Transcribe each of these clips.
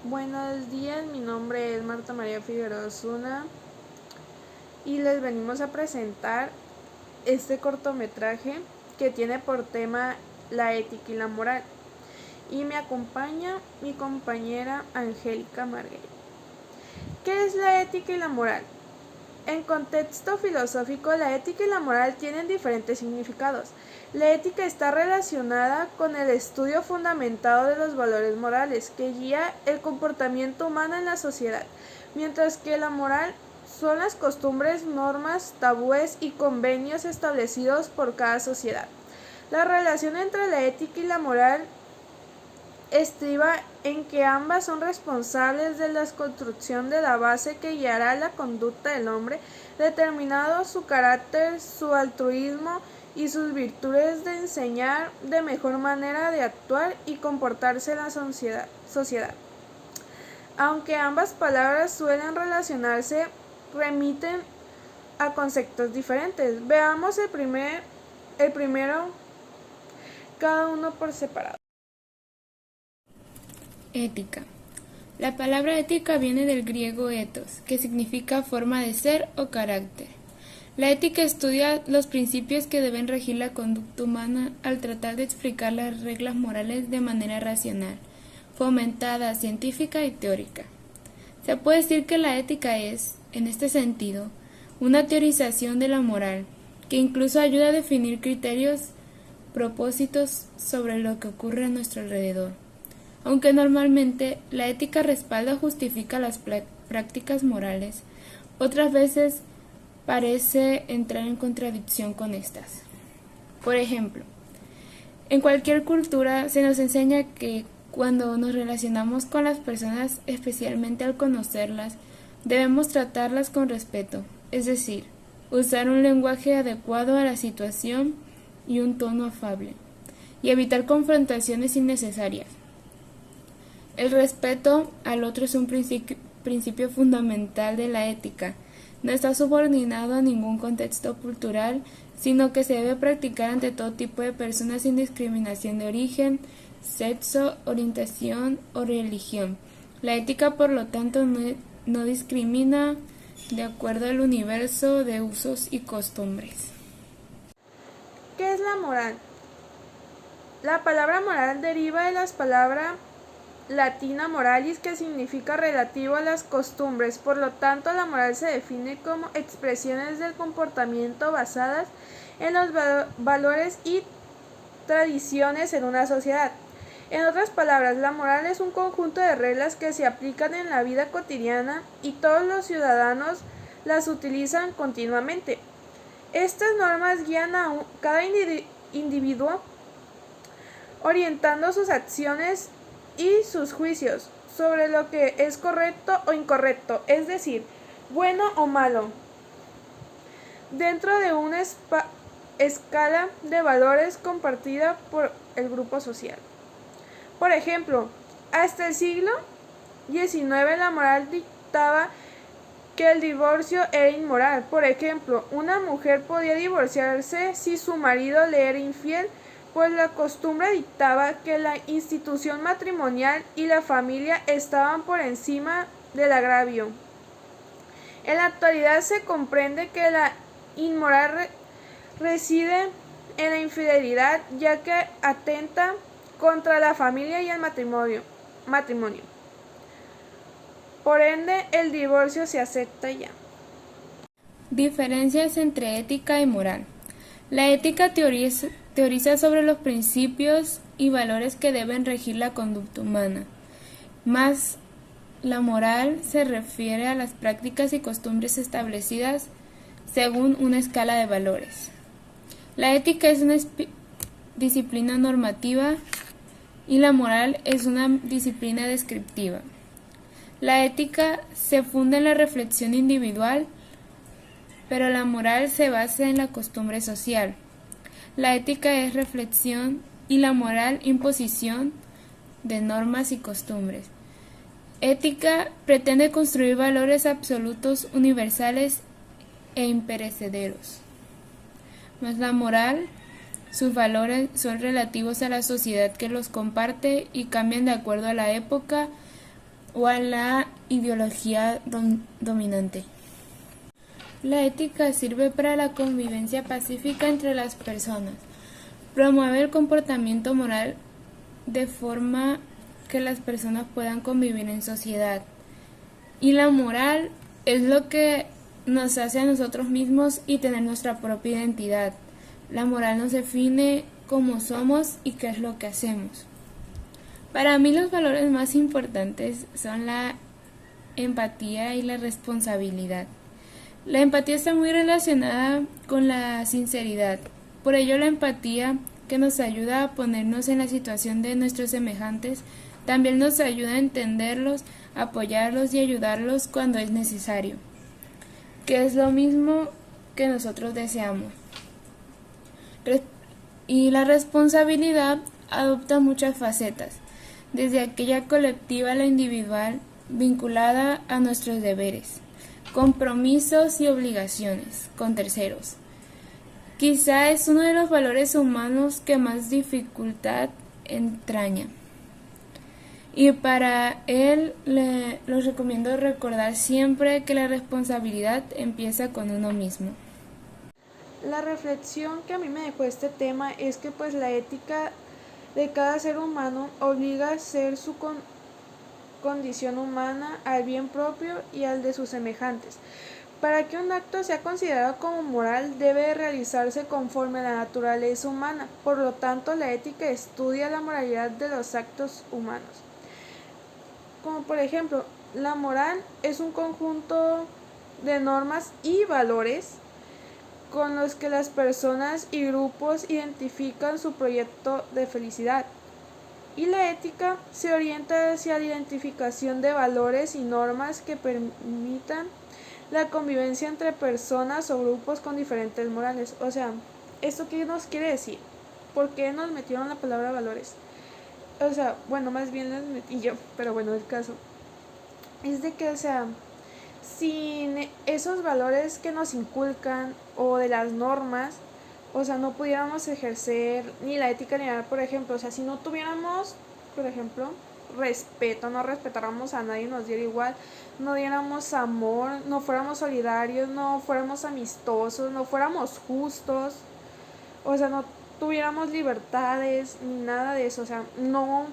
Buenos días, mi nombre es Marta María Figueroa Osuna y les venimos a presentar este cortometraje que tiene por tema la ética y la moral. Y me acompaña mi compañera Angélica Marguerite. ¿Qué es la ética y la moral? En contexto filosófico, la ética y la moral tienen diferentes significados. La ética está relacionada con el estudio fundamentado de los valores morales que guía el comportamiento humano en la sociedad, mientras que la moral son las costumbres, normas, tabúes y convenios establecidos por cada sociedad. La relación entre la ética y la moral estriba en que ambas son responsables de la construcción de la base que guiará la conducta del hombre, determinado su carácter, su altruismo y sus virtudes de enseñar de mejor manera de actuar y comportarse en la sociedad. Aunque ambas palabras suelen relacionarse, remiten a conceptos diferentes. Veamos el primero, cada uno por separado. Ética. La palabra ética viene del griego ethos, que significa forma de ser o carácter. La ética estudia los principios que deben regir la conducta humana al tratar de explicar las reglas morales de manera racional, fomentada, científica y teórica. Se puede decir que la ética es, en este sentido, una teorización de la moral, que incluso ayuda a definir criterios, propósitos sobre lo que ocurre a nuestro alrededor. Aunque normalmente la ética respalda o justifica las prácticas morales, otras veces parece entrar en contradicción con estas. Por ejemplo, en cualquier cultura se nos enseña que cuando nos relacionamos con las personas, especialmente al conocerlas, debemos tratarlas con respeto, es decir, usar un lenguaje adecuado a la situación y un tono afable, y evitar confrontaciones innecesarias. El respeto al otro es un principio fundamental de la ética. No está subordinado a ningún contexto cultural, sino que se debe practicar ante todo tipo de personas sin discriminación de origen, sexo, orientación o religión. La ética, por lo tanto, no discrimina de acuerdo al universo de usos y costumbres. ¿Qué es la moral? La palabra moral deriva de las palabras latina moralis, que significa relativo a las costumbres. Por lo tanto, la moral se define como expresiones del comportamiento basadas en los valores y tradiciones en una sociedad. En otras palabras, la moral es un conjunto de reglas que se aplican en la vida cotidiana y todos los ciudadanos las utilizan continuamente. Estas normas guían a cada individuo, orientando sus acciones y sus juicios sobre lo que es correcto o incorrecto, es decir, bueno o malo, dentro de una escala de valores compartida por el grupo social. Por ejemplo, hasta el siglo XIX la moral dictaba que el divorcio era inmoral. Por ejemplo, una mujer podía divorciarse si su marido le era infiel, pues la costumbre dictaba que la institución matrimonial y la familia estaban por encima del agravio. En la actualidad se comprende que la inmoral reside en la infidelidad, ya que atenta contra la familia y el matrimonio. Por ende, el divorcio se acepta ya. Diferencias entre ética y moral. La ética teoriza sobre los principios y valores que deben regir la conducta humana, más la moral se refiere a las prácticas y costumbres establecidas según una escala de valores. La ética es una disciplina normativa y la moral es una disciplina descriptiva. La ética se funda en la reflexión individual, pero la moral se basa en la costumbre social. La ética es reflexión y la moral imposición de normas y costumbres. Ética pretende construir valores absolutos, universales e imperecederos. Mas la moral, sus valores son relativos a la sociedad que los comparte y cambian de acuerdo a la época, o a la ideología dominante. La ética sirve para la convivencia pacífica entre las personas. Promueve el comportamiento moral de forma que las personas puedan convivir en sociedad. Y la moral es lo que nos hace a nosotros mismos y tener nuestra propia identidad. La moral nos define cómo somos y qué es lo que hacemos. Para mí los valores más importantes son la empatía y la responsabilidad. La empatía está muy relacionada con la sinceridad. Por ello la empatía, que nos ayuda a ponernos en la situación de nuestros semejantes, también nos ayuda a entenderlos, apoyarlos y ayudarlos cuando es necesario, que es lo mismo que nosotros deseamos. Y la responsabilidad adopta muchas facetas, desde aquella colectiva a la individual, vinculada a nuestros deberes, compromisos y obligaciones con terceros. Quizá es uno de los valores humanos que más dificultad entraña. Y para él los recomiendo recordar siempre que la responsabilidad empieza con uno mismo. La reflexión que a mí me dejó este tema es que pues la ética de cada ser humano obliga a ser su condición humana al bien propio y al de sus semejantes. Para que un acto sea considerado como moral debe realizarse conforme a la naturaleza humana. Por lo tanto, la ética estudia la moralidad de los actos humanos. Como por ejemplo, la moral es un conjunto de normas y valores con los que las personas y grupos identifican su proyecto de felicidad. Y la ética se orienta hacia la identificación de valores y normas que permitan la convivencia entre personas o grupos con diferentes morales. O sea, ¿esto qué nos quiere decir? ¿Por qué nos metieron la palabra valores? O sea, bueno, más bien las metí yo, pero bueno, el caso es de que, o sea, sin esos valores que nos inculcan o de las normas, o sea, no pudiéramos ejercer ni la ética ni nada, por ejemplo, o sea, si no tuviéramos, por ejemplo, respeto, no respetáramos a nadie, nos diera igual, no diéramos amor, no fuéramos solidarios, no fuéramos amistosos, no fuéramos justos, o sea, no tuviéramos libertades ni nada de eso, o sea, no,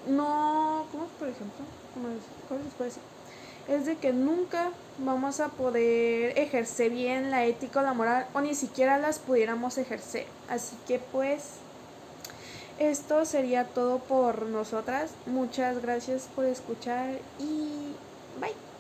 ¿cómo por ejemplo? ¿Cómo les puedo decir? Es de que nunca vamos a poder ejercer bien la ética o la moral o ni siquiera las pudiéramos ejercer. Así que pues esto sería todo por nosotras. Muchas gracias por escuchar y bye.